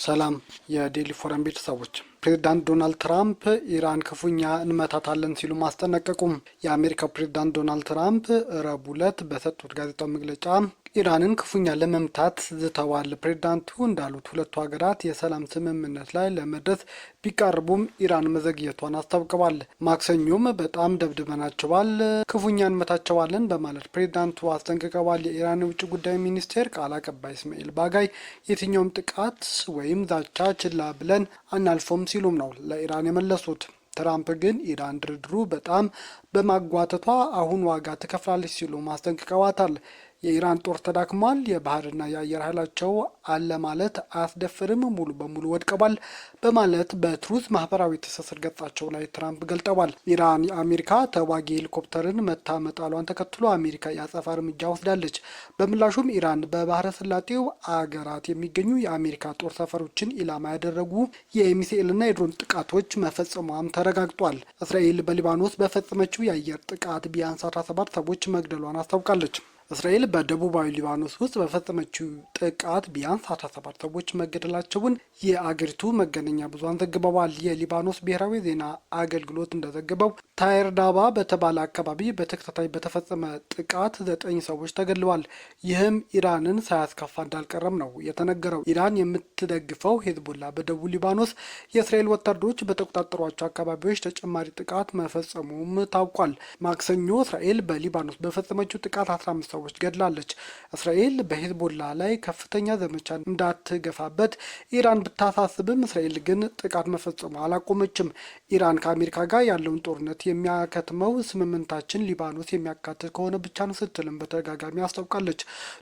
ሰላም የዴሊ ፎረም ቤተሰቦች፣ ፕሬዝዳንት ዶናልድ ትራምፕ ኢራን ክፉኛ እንመታታለን ሲሉ ማስጠነቀቁም። የአሜሪካው ፕሬዝዳንት ዶናልድ ትራምፕ ረቡዕ ዕለት በሰጡት ጋዜጣዊ መግለጫ ኢራንን ክፉኛ ለመምታት ዝተዋል። ፕሬዝዳንቱ እንዳሉት ሁለቱ ሀገራት የሰላም ስምምነት ላይ ለመድረስ ቢቃርቡም ኢራን መዘግየቷን አስታውቀዋል። ማክሰኞም በጣም ደብድበናቸዋል፣ ክፉኛ እንመታቸዋለን በማለት ፕሬዝዳንቱ አስጠንቅቀዋል። የኢራን የውጭ ጉዳይ ሚኒስቴር ቃል አቀባይ እስማኤል ባጋይ የትኛውም ጥቃት ወይም ዛቻ ችላ ብለን አናልፎም ሲሉም ነው ለኢራን የመለሱት። ትራምፕ ግን ኢራን ድርድሩ በጣም በማጓተቷ አሁን ዋጋ ትከፍላለች ሲሉ ማስጠንቅቀዋታል። የኢራን ጦር ተዳክሟል፣ የባህርና የአየር ኃይላቸው አለ ማለት አያስደፍርም፣ ሙሉ በሙሉ ወድቀዋል በማለት በትሩዝ ማህበራዊ ትስስር ገጻቸው ላይ ትራምፕ ገልጠዋል። ኢራን የአሜሪካ ተዋጊ ሄሊኮፕተርን መታ መጣሏን ተከትሎ አሜሪካ የአጸፋ እርምጃ ወስዳለች። በምላሹም ኢራን በባህረ ሰላጤው አገራት የሚገኙ የአሜሪካ ጦር ሰፈሮችን ኢላማ ያደረጉ የሚሳኤልና የድሮን ጥቃቶች መፈጸሟም ተረጋግጧል። እስራኤል በሊባኖስ በፈጸመችው የአየር ጥቃት ቢያንስ 17 ሰዎች መግደሏን አስታውቃለች። እስራኤል በደቡባዊ ሊባኖስ ውስጥ በፈጸመችው ጥቃት ቢያንስ 17 ሰዎች መገደላቸውን የአገሪቱ መገናኛ ብዙሃን ዘግበዋል። የሊባኖስ ብሔራዊ ዜና አገልግሎት እንደዘገበው ታይር ዳባ በተባለ አካባቢ በተከታታይ በተፈጸመ ጥቃት 9 ሰዎች ተገድለዋል። ይህም ኢራንን ሳያስከፋ እንዳልቀረም ነው የተነገረው። ኢራን የምትደግፈው ሄዝቦላ በደቡብ ሊባኖስ የእስራኤል ወታደሮች በተቆጣጠሯቸው አካባቢዎች ተጨማሪ ጥቃት መፈጸሙም ታውቋል። ማክሰኞ እስራኤል በሊባኖስ በፈጸመችው ጥቃት 15 ሰዎች ገድላለች። እስራኤል በሄዝቦላ ላይ ከፍተኛ ዘመቻ እንዳትገፋበት ኢራን ብታሳስብም እስራኤል ግን ጥቃት መፈጸሙ አላቆመችም። ኢራን ከአሜሪካ ጋር ያለውን ጦርነት የሚያከትመው ስምምነታችን ሊባኖስ የሚያካትት ከሆነ ብቻ ነው ስትልም በተደጋጋሚ አስታውቃለች።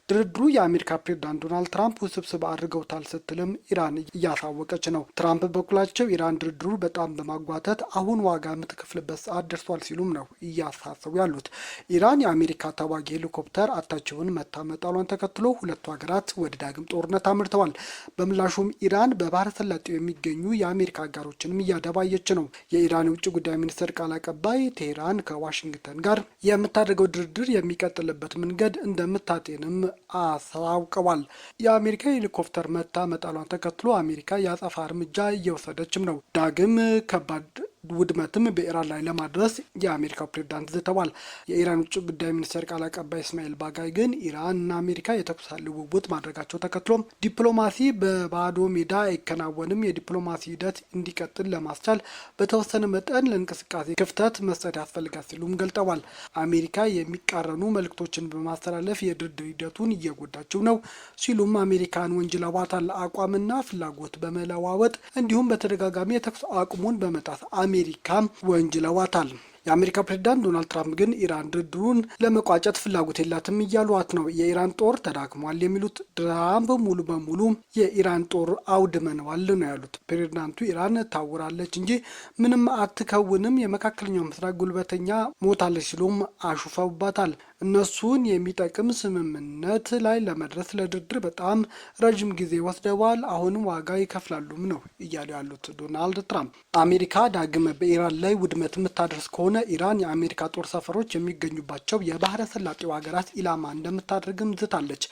ድርድሩ የአሜሪካ ፕሬዝዳንት ዶናልድ ትራምፕ ውስብስብ አድርገውታል ስትልም ኢራን እያሳወቀች ነው። ትራምፕ በኩላቸው ኢራን ድርድሩ በጣም በማጓተት አሁን ዋጋ የምትከፍልበት ሰዓት ደርሷል ሲሉም ነው እያሳሰቡ ያሉት። ኢራን የአሜሪካ ተዋጊ ሄሊኮፕተር አታቸውን መታ መጣሏን ተከትሎ ሁለቱ ሀገራት ወደ ዳግም ጦርነት አምርተዋል። በምላሹም ኢራን በባህረ ሰላጤው የሚገኙ የአሜሪካ አጋሮችንም እያደባየች ነው። የኢራን የውጭ ጉዳይ ሚኒስትር ቃል አቀባይ ቴህራን ከዋሽንግተን ጋር የምታደርገው ድርድር የሚቀጥልበት መንገድ እንደምታጤንም አሳውቀዋል። የአሜሪካ ሄሊኮፕተር መታ መጣሏን ተከትሎ አሜሪካ የአጸፋ እርምጃ እየወሰደችም ነው። ዳግም ከባድ ውድመትም በኢራን ላይ ለማድረስ የአሜሪካው ፕሬዝዳንት ዝተዋል። የኢራን ውጭ ጉዳይ ሚኒስቴር ቃል አቀባይ እስማኤል ባጋይ ግን ኢራን እና አሜሪካ የተኩስ ልውውጥ ማድረጋቸው ተከትሎ ዲፕሎማሲ በባዶ ሜዳ አይከናወንም፣ የዲፕሎማሲ ሂደት እንዲቀጥል ለማስቻል በተወሰነ መጠን ለእንቅስቃሴ ክፍተት መስጠት ያስፈልጋል ሲሉም ገልጠዋል። አሜሪካ የሚቃረኑ መልእክቶችን በማስተላለፍ የድርድር ሂደቱን እየጎዳችው ነው ሲሉም አሜሪካን ወንጅለዋታል። አቋምና ፍላጎት በመለዋወጥ እንዲሁም በተደጋጋሚ የተኩስ አቁሙን በመጣስ አሜሪካም ወንጅለዋታል። የአሜሪካ ፕሬዝዳንት ዶናልድ ትራምፕ ግን ኢራን ድርድሩን ለመቋጨት ፍላጎት የላትም እያሏት ነው። የኢራን ጦር ተዳክሟል የሚሉት ትራምፕ ሙሉ በሙሉ የኢራን ጦር አውድመነዋል ነው ያሉት። ፕሬዝዳንቱ ኢራን ታውራለች እንጂ ምንም አትከውንም፣ የመካከለኛው ምስራቅ ጉልበተኛ ሞታለች ሲሉም አሹፈውባታል። እነሱን የሚጠቅም ስምምነት ላይ ለመድረስ ለድርድር በጣም ረጅም ጊዜ ወስደዋል፣ አሁንም ዋጋ ይከፍላሉም ነው እያሉ ያሉት ዶናልድ ትራምፕ። አሜሪካ ዳግም በኢራን ላይ ውድመት የምታደርስ ከሆነ ኢራን የአሜሪካ ጦር ሰፈሮች የሚገኙባቸው የባህረ ሰላጤው ሀገራት ኢላማ እንደምታደርግም ዝታለች።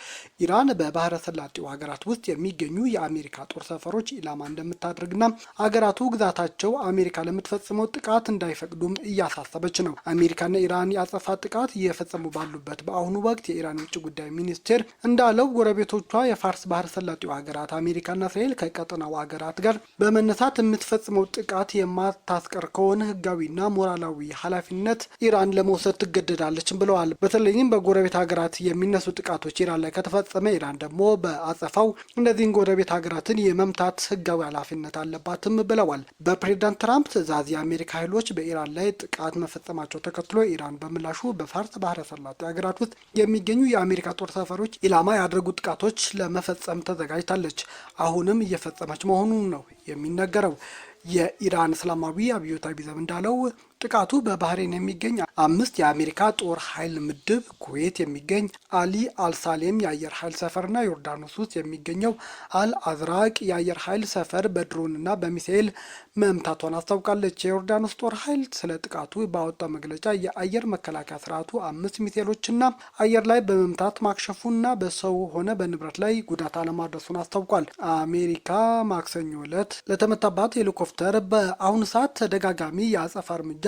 ኢራን በባህረ ሰላጤው ሀገራት ውስጥ የሚገኙ የአሜሪካ ጦር ሰፈሮች ኢላማ እንደምታደርግና ሀገራቱ ግዛታቸው አሜሪካ ለምትፈጽመው ጥቃት እንዳይፈቅዱም እያሳሰበች ነው። አሜሪካና ኢራን ያጸፋ ጥቃት እየፈጸሙ ባሉበት በአሁኑ ወቅት የኢራን ውጭ ጉዳይ ሚኒስቴር እንዳለው ጎረቤቶቿ የፋርስ ባህረ ሰላጤው ሀገራት አሜሪካና እስራኤል ከቀጠናው ሀገራት ጋር በመነሳት የምትፈጽመው ጥቃት የማታስቀር ከሆነ ህጋዊና ሞራላዊ ኃላፊነት ኢራን ለመውሰድ ትገደዳለች ብለዋል። በተለይም በጎረቤት ሀገራት የሚነሱ ጥቃቶች ኢራን ላይ ከተፈጸመ ኢራን ደግሞ በአጸፋው እነዚህን ጎረቤት ሀገራትን የመምታት ህጋዊ ኃላፊነት አለባትም ብለዋል። በፕሬዝዳንት ትራምፕ ትዕዛዝ የአሜሪካ ኃይሎች በኢራን ላይ ጥቃት መፈጸማቸው ተከትሎ ኢራን በምላሹ በፋርስ ባህረ ሰላጤ ሀገራት ውስጥ የሚገኙ የአሜሪካ ጦር ሰፈሮች ኢላማ ያደረጉ ጥቃቶች ለመፈጸም ተዘጋጅታለች። አሁንም እየፈጸመች መሆኑን ነው የሚነገረው። የኢራን እስላማዊ አብዮታዊ ዘብ እንዳለው ጥቃቱ በባህሬን የሚገኝ 5 የአሜሪካ ጦር ኃይል ምድብ፣ ኩዌት የሚገኝ አሊ አልሳሌም የአየር ኃይል ሰፈርና ዮርዳኖስ ውስጥ የሚገኘው አልአዝራቅ የአየር ኃይል ሰፈር በድሮንና በሚሳኤል መምታቷን አስታውቃለች። የዮርዳኖስ ጦር ኃይል ስለ ጥቃቱ ባወጣው መግለጫ የአየር መከላከያ ስርዓቱ 5 ሚሳኤሎችና አየር ላይ በመምታት ማክሸፉና በሰው ሆነ በንብረት ላይ ጉዳት አለማድረሱን አስታውቋል። አሜሪካ ማክሰኞ ዕለት ለተመታባት ሄሊኮፕተር በአሁኑ ሰዓት ተደጋጋሚ የአጸፋ እርምጃ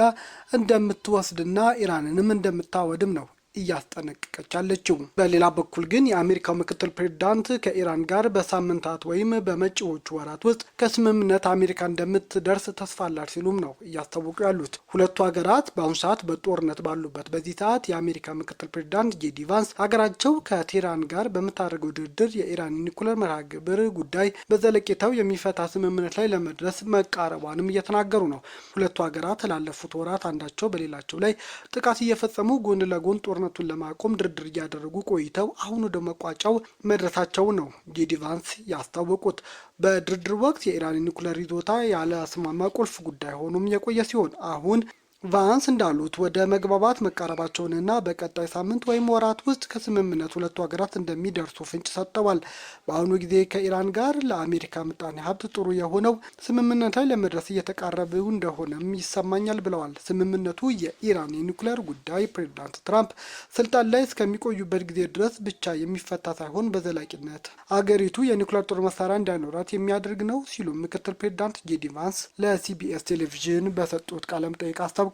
እንደምትወስድና ኢራንንም እንደምታወድም ነው እያስጠነቀቀች ያለችው። በሌላ በኩል ግን የአሜሪካው ምክትል ፕሬዝዳንት ከኢራን ጋር በሳምንታት ወይም በመጪዎቹ ወራት ውስጥ ከስምምነት አሜሪካ እንደምትደርስ ተስፋ አላት ሲሉም ነው እያስታወቁ ያሉት። ሁለቱ ሀገራት በአሁኑ ሰዓት በጦርነት ባሉበት በዚህ ሰዓት የአሜሪካ ምክትል ፕሬዝዳንት ጄዲ ቫንስ ሀገራቸው ከቴህራን ጋር በምታደርገው ድርድር የኢራን ኒኩለር መርሃ ግብር ጉዳይ በዘለቄታው የሚፈታ ስምምነት ላይ ለመድረስ መቃረቧንም እየተናገሩ ነው። ሁለቱ ሀገራት ላለፉት ወራት አንዳቸው በሌላቸው ላይ ጥቃት እየፈጸሙ ጎን ለጎን ጦርነቱን ለማቆም ድርድር እያደረጉ ቆይተው አሁን ወደ መቋጫው መድረሳቸው ነው ጄዲ ቫንስ ያስታወቁት። በድርድር ወቅት የኢራን ኒኩለር ይዞታ ያለ አስማማ ቁልፍ ጉዳይ ሆኖም የቆየ ሲሆን አሁን ቫንስ እንዳሉት ወደ መግባባት መቃረባቸውንና በቀጣይ ሳምንት ወይም ወራት ውስጥ ከስምምነት ሁለቱ ሀገራት እንደሚደርሱ ፍንጭ ሰጥተዋል። በአሁኑ ጊዜ ከኢራን ጋር ለአሜሪካ ምጣኔ ሀብት ጥሩ የሆነው ስምምነት ላይ ለመድረስ እየተቃረቡ እንደሆነም ይሰማኛል ብለዋል። ስምምነቱ የኢራን የኒውክሌር ጉዳይ ፕሬዝዳንት ትራምፕ ስልጣን ላይ እስከሚቆዩበት ጊዜ ድረስ ብቻ የሚፈታ ሳይሆን በዘላቂነት አገሪቱ የኒውክሌር ጦር መሳሪያ እንዳይኖራት የሚያደርግ ነው ሲሉ ምክትል ፕሬዝዳንት ጄዲ ቫንስ ለሲቢኤስ ቴሌቪዥን በሰጡት ቃለ መጠይቅ አስታውቀዋል።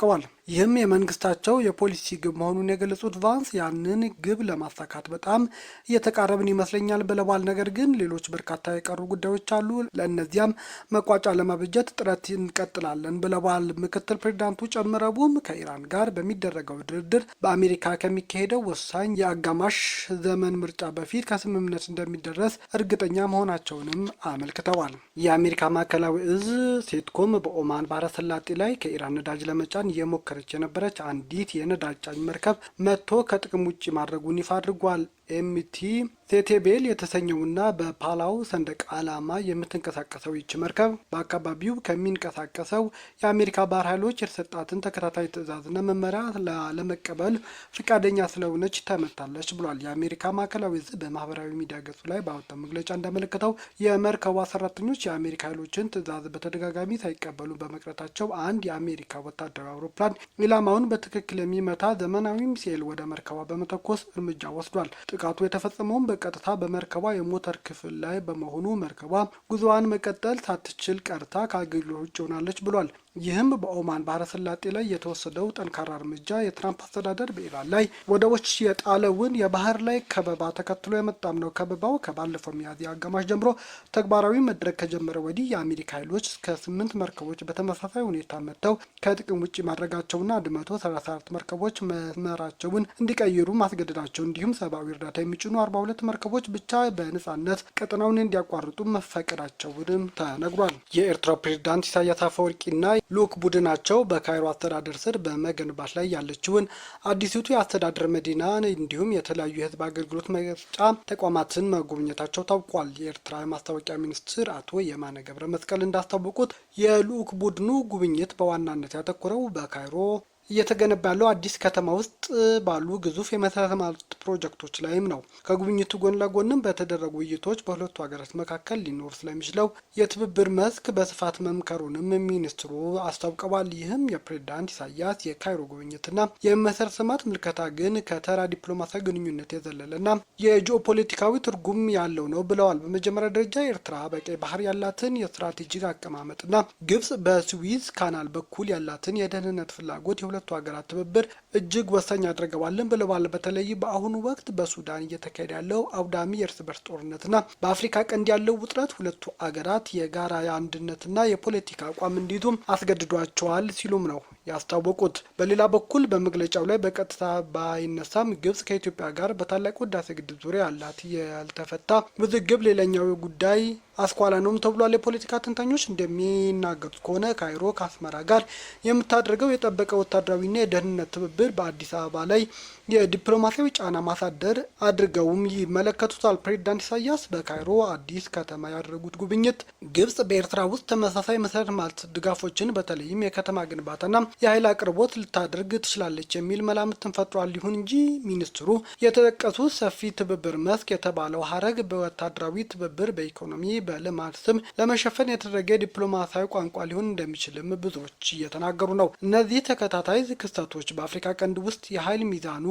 ይህም የመንግስታቸው የፖሊሲ ግብ መሆኑን የገለጹት ቫንስ ያንን ግብ ለማሳካት በጣም እየተቃረብን ይመስለኛል ብለዋል። ነገር ግን ሌሎች በርካታ የቀሩ ጉዳዮች አሉ፣ ለእነዚያም መቋጫ ለማበጀት ጥረት እንቀጥላለን ብለዋል። ምክትል ፕሬዝዳንቱ ጨምረውም ከኢራን ጋር በሚደረገው ድርድር በአሜሪካ ከሚካሄደው ወሳኝ የአጋማሽ ዘመን ምርጫ በፊት ከስምምነት እንደሚደረስ እርግጠኛ መሆናቸውንም አመልክተዋል። የአሜሪካ ማዕከላዊ እዝ ሴትኮም በኦማን ባህረ ሰላጤ ላይ ከኢራን ነዳጅ ለመጫን እየሞከረች የነበረች አንዲት የነዳጅ ጫኝ መርከብ መጥቶ ከጥቅም ውጭ ማድረጉን ይፋ አድርጓል። ኤምቲ ቴቴቤል የተሰኘውና በፓላው ሰንደቅ ዓላማ የምትንቀሳቀሰው ይች መርከብ በአካባቢው ከሚንቀሳቀሰው የአሜሪካ ባህር ኃይሎች የተሰጣትን ተከታታይ ትዕዛዝና መመሪያ ለመቀበል ፈቃደኛ ስለሆነች ተመታለች ብሏል። የአሜሪካ ማዕከላዊ እዝ በማህበራዊ ሚዲያ ገጹ ላይ ባወጣው መግለጫ እንዳመለከተው የመርከቧ ሰራተኞች የአሜሪካ ኃይሎችን ትዕዛዝ በተደጋጋሚ ሳይቀበሉ በመቅረታቸው አንድ የአሜሪካ ወታደራዊ አውሮፕላን ኢላማውን በትክክል የሚመታ ዘመናዊ ሚሳኤል ወደ መርከቧ በመተኮስ እርምጃ ወስዷል። ጥቃቱ የተፈጸመውን በቀጥታ በመርከቧ የሞተር ክፍል ላይ በመሆኑ መርከቧ ጉዞዋን መቀጠል ሳትችል ቀርታ ከአገልግሎት ውጭ ሆናለች ብሏል። ይህም በኦማን ባህረ ሰላጤ ላይ የተወሰደው ጠንካራ እርምጃ የትራምፕ አስተዳደር በኢራን ላይ ወደቦች የጣለውን የባህር ላይ ከበባ ተከትሎ የመጣም ነው። ከበባው ከባለፈው ሚያዝያ አጋማሽ ጀምሮ ተግባራዊ መድረክ ከጀመረ ወዲህ የአሜሪካ ኃይሎች እስከ 8 መርከቦች በተመሳሳይ ሁኔታ መጥተው ከጥቅም ውጭ ማድረጋቸውና 134 መርከቦች መስመራቸውን እንዲቀይሩ ማስገደዳቸው እንዲሁም ሰብአዊ እርዳታ የሚጭኑ 42 መርከቦች ብቻ በነጻነት ቀጠናውን እንዲያቋርጡ መፈቀዳቸውንም ተነግሯል። የኤርትራ ፕሬዝዳንት ኢሳያስ አፈወርቂና ልዑክ ቡድናቸው በካይሮ አስተዳደር ስር በመገንባት ላይ ያለችውን አዲሲቱ የአስተዳደር መዲና እንዲሁም የተለያዩ የህዝብ አገልግሎት መስጫ ተቋማትን መጎብኘታቸው ታውቋል። የኤርትራ የማስታወቂያ ሚኒስትር አቶ የማነ ገብረ መስቀል እንዳስታወቁት የልዑክ ቡድኑ ጉብኝት በዋናነት ያተኮረው በካይሮ እየተገነባ ያለው አዲስ ከተማ ውስጥ ባሉ ግዙፍ የመሰረተ ልማት ፕሮጀክቶች ላይም ነው። ከጉብኝቱ ጎን ለጎንም በተደረጉ ውይይቶች በሁለቱ ሀገራት መካከል ሊኖር ስለሚችለው የትብብር መስክ በስፋት መምከሩንም ሚኒስትሩ አስታውቀዋል። ይህም የፕሬዝዳንት ኢሳያስ የካይሮ ጉብኝትና የመሰረተ ልማት ምልከታ ግን ከተራ ዲፕሎማሲያዊ ግንኙነት የዘለለና የጂኦፖለቲካዊ ትርጉም ያለው ነው ብለዋል። በመጀመሪያ ደረጃ ኤርትራ በቀይ ባህር ያላትን የስትራቴጂክ አቀማመጥና ግብጽ በስዊዝ ካናል በኩል ያላትን የደህንነት ፍላጎት የሁለቱ ሀገራት ትብብር እጅግ ወሳኝ አድርገዋልን ብለዋል። በተለይ በአሁኑ ወቅት በሱዳን እየተካሄደ ያለው አውዳሚ የእርስ በርስ ጦርነትና በአፍሪካ ቀንድ ያለው ውጥረት ሁለቱ ሀገራት የጋራ የአንድነትና የፖለቲካ አቋም እንዲይዙም አስገድዷቸዋል ሲሉም ነው ያስታወቁት። በሌላ በኩል በመግለጫው ላይ በቀጥታ ባይነሳም ግብጽ ከኢትዮጵያ ጋር በታላቁ ህዳሴ ግድብ ዙሪያ ያላት ያልተፈታ ውዝግብ ሌላኛው ጉዳይ አስኳላ ነውም ተብሏል። የፖለቲካ ተንታኞች እንደሚናገሩት ከሆነ ካይሮ ከአስመራ ጋር የምታደርገው የጠበቀ ወታደራዊና የደህንነት ትብብር በአዲስ አበባ ላይ የዲፕሎማሲያዊ ጫና ማሳደር አድርገውም ይመለከቱታል። ፕሬዚዳንት ኢሳያስ በካይሮ አዲስ ከተማ ያደረጉት ጉብኝት ግብጽ በኤርትራ ውስጥ ተመሳሳይ መሰረተ ልማት ድጋፎችን በተለይም የከተማ ግንባታና የኃይል አቅርቦት ልታደርግ ትችላለች የሚል መላምትን ፈጥሯል። ይሁን እንጂ ሚኒስትሩ የተጠቀሱት ሰፊ ትብብር መስክ የተባለው ሀረግ በወታደራዊ ትብብር፣ በኢኮኖሚ፣ በልማት ስም ለመሸፈን የተደረገ ዲፕሎማሲያዊ ቋንቋ ሊሆን እንደሚችልም ብዙዎች እየተናገሩ ነው። እነዚህ ተከታታይ ክስተቶች በአፍሪካ ቀንድ ውስጥ የኃይል ሚዛኑ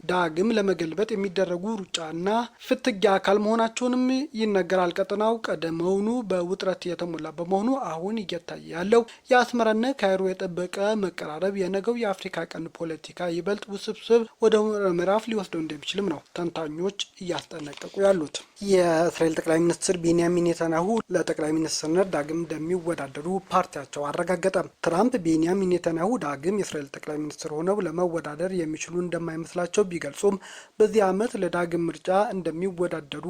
ዳግም ለመገልበጥ የሚደረጉ ሩጫና ፍትጊያ አካል መሆናቸውንም ይነገራል። ቀጠናው ቀደመውኑ በውጥረት የተሞላ በመሆኑ አሁን እየታየ ያለው የአስመራና ካይሮ የጠበቀ መቀራረብ የነገው የአፍሪካ ቀንድ ፖለቲካ ይበልጥ ውስብስብ ወደ ምዕራፍ ሊወስደው እንደሚችልም ነው ተንታኞች እያስጠነቀቁ ያሉት። የእስራኤል ጠቅላይ ሚኒስትር ቤንያሚን ኔታንያሁ ለጠቅላይ ሚኒስትርነት ዳግም እንደሚወዳደሩ ፓርቲያቸው አረጋገጠ። ትራምፕ ቤንያሚን ኔታንያሁ ዳግም የእስራኤል ጠቅላይ ሚኒስትር ሆነው ለመወዳደር የሚችሉ እንደማይመስላቸው ቢገልጹም በዚህ ዓመት ለዳግም ምርጫ እንደሚወዳደሩ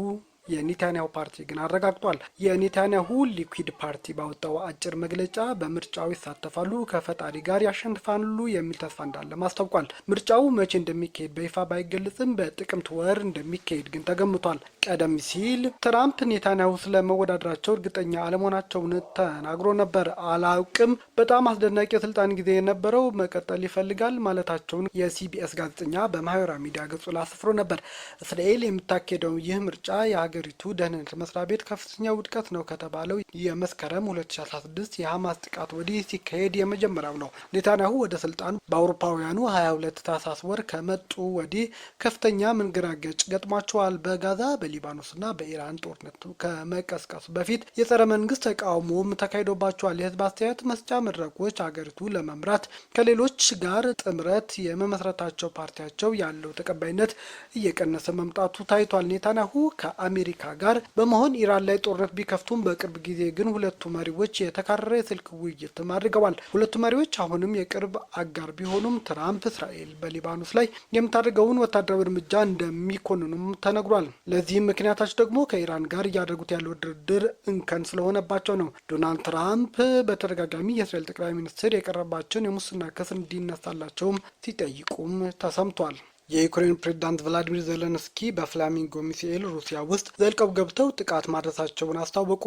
የኔታንያሁ ፓርቲ ግን አረጋግጧል። የኔታንያሁ ሊኩድ ፓርቲ ባወጣው አጭር መግለጫ በምርጫው ይሳተፋሉ፣ ከፈጣሪ ጋር ያሸንፋሉ የሚል ተስፋ እንዳለ አስታውቋል። ምርጫው መቼ እንደሚካሄድ በይፋ ባይገለጽም በጥቅምት ወር እንደሚካሄድ ግን ተገምቷል። ቀደም ሲል ትራምፕ ኔታንያሁ ስለመወዳደራቸው እርግጠኛ አለመሆናቸውን ተናግሮ ነበር። አላውቅም፣ በጣም አስደናቂ የስልጣን ጊዜ የነበረው መቀጠል ይፈልጋል ማለታቸውን የሲቢኤስ ጋዜጠኛ በማህበራዊ ሚዲያ ገጹ ላይ አስፍሮ ነበር። እስራኤል የምታካሄደው ይህ ምርጫ የሀገሪቱ ደህንነት መስሪያ ቤት ከፍተኛ ውድቀት ነው ከተባለው የመስከረም 2016 የሐማስ ጥቃት ወዲህ ሲካሄድ የመጀመሪያው ነው። ኔታንያሁ ወደ ስልጣን በአውሮፓውያኑ 22 ታህሳስ ወር ከመጡ ወዲህ ከፍተኛ መንገራገጭ ገጥሟቸዋል። በጋዛ በሊባኖስና በኢራን ጦርነት ከመቀስቀሱ በፊት የጸረ መንግስት ተቃውሞም ተካሂዶባቸዋል። የህዝብ አስተያየት መስጫ መድረኮች ሀገሪቱ ለመምራት ከሌሎች ጋር ጥምረት የመመስረታቸው ፓርቲያቸው ያለው ተቀባይነት እየቀነሰ መምጣቱ ታይቷል። ኔታንያሁ ከአሜሪካ ጋር በመሆን ኢራን ላይ ጦርነት ቢከፍቱም በቅርብ ጊዜ ግን ሁለቱ መሪዎች የተካረረ የስልክ ውይይት አድርገዋል። ሁለቱ መሪዎች አሁንም የቅርብ አጋር ቢሆኑም ትራምፕ እስራኤል በሊባኖስ ላይ የምታደርገውን ወታደራዊ እርምጃ እንደሚኮንኑም ተነግሯል። ለዚህም ምክንያታቸው ደግሞ ከኢራን ጋር እያደረጉት ያለው ድርድር እንከን ስለሆነባቸው ነው። ዶናልድ ትራምፕ በተደጋጋሚ የእስራኤል ጠቅላይ ሚኒስትር የቀረባቸውን የሙስና ክስ እንዲነሳላቸውም ሲጠይቁም ተሰምቷል። የዩክሬን ፕሬዝዳንት ቭላዲሚር ዜሌንስኪ በፍላሚንጎ ሚሳኤል ሩሲያ ውስጥ ዘልቀው ገብተው ጥቃት ማድረሳቸውን አስታወቁ።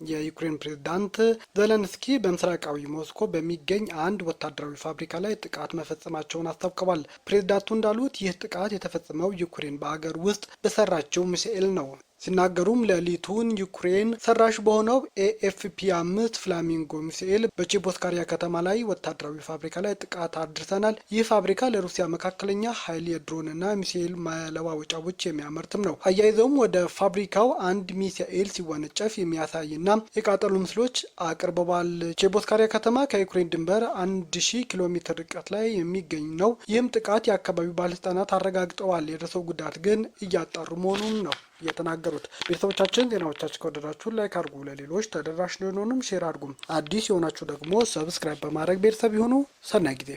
የዩክሬን ፕሬዝዳንት ዜሌንስኪ በምስራቃዊ ሞስኮ በሚገኝ አንድ ወታደራዊ ፋብሪካ ላይ ጥቃት መፈጸማቸውን አስታውቀዋል። ፕሬዝዳንቱ እንዳሉት ይህ ጥቃት የተፈጸመው ዩክሬን በአገር ውስጥ በሰራቸው ሚሳኤል ነው። ሲናገሩም ሌሊቱን ዩክሬን ሰራሽ በሆነው ኤኤፍፒ-5 ፍላሚንጎ ሚሳኤል በቼቦስካሪያ ከተማ ላይ ወታደራዊ ፋብሪካ ላይ ጥቃት አድርሰናል። ይህ ፋብሪካ ለሩሲያ መካከለኛ ኃይል የድሮንና ሚሳኤል መለዋወጫዎች የሚያመርትም ነው። አያይዘውም ወደ ፋብሪካው አንድ ሚሳኤል ሲወነጨፍ የሚያሳይና የቃጠሉ ምስሎች አቅርበዋል። ቼቦስካሪያ ከተማ ከዩክሬን ድንበር 1000 ኪሎ ሜትር ርቀት ላይ የሚገኝ ነው። ይህም ጥቃት የአካባቢው ባለስልጣናት አረጋግጠዋል። የደረሰው ጉዳት ግን እያጣሩ መሆኑን ነው የተናገሩት። ቤተሰቦቻችን ዜናዎቻችን ከወደዳችሁ ላይክ አድርጉ፣ ለሌሎች ተደራሽ እንዲሆኑም ሼር አድርጉም። አዲስ የሆናችሁ ደግሞ ሰብስክራይብ በማድረግ ቤተሰብ ይሁኑ። ሰናይ ጊዜ